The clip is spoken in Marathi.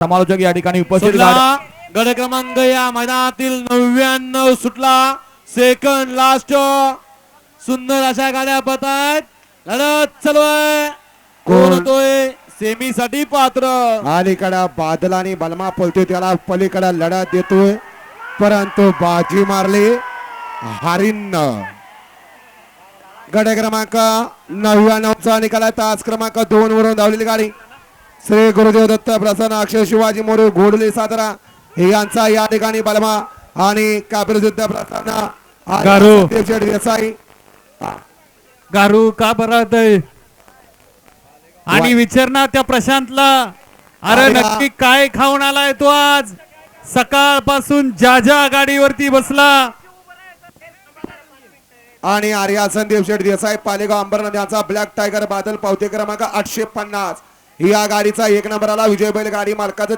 समालोचक या ठिकाणी उपस्थित सुटला गड क्रमांक या मैदानातील 99 सुटला सेकंड लास्ट सुंदर अशा गाड्या पळतायत लढत चालू आहे कोण होतोय सेमी साठी पात्र अलीकडे बादल आणि बलमा पळतोय त्याला पलीकडे लढत देतोय परंतु बाजी मारली हरिण गड क्रमांक 99चा निकाल आहे तास क्रमांक 2 वरून धावलेली गाडी श्री गुरुदेव दत्त प्रसन्न अक्षय शिवाजी मोरे घोडले सातारा हे यांचा या ठिकाणी बलमा आणि कापिल सिद्ध प्रसन्न गारू. देसाई गारू का बरत आणि विचारणार त्या प्रशांतला अरे अरे नक्की काय खाऊन आलाय तो आज सकाळपासून ज्या गाडीवरती बसला आणि आर्या संदीप शेठ देसाई पालेगाव अंबरनाथ यांचा ब्लॅक टायगर बादल पावते क्रमांक 850 या गाडीचा 1 नंबर आला विजय बैल गाडी मालकाचं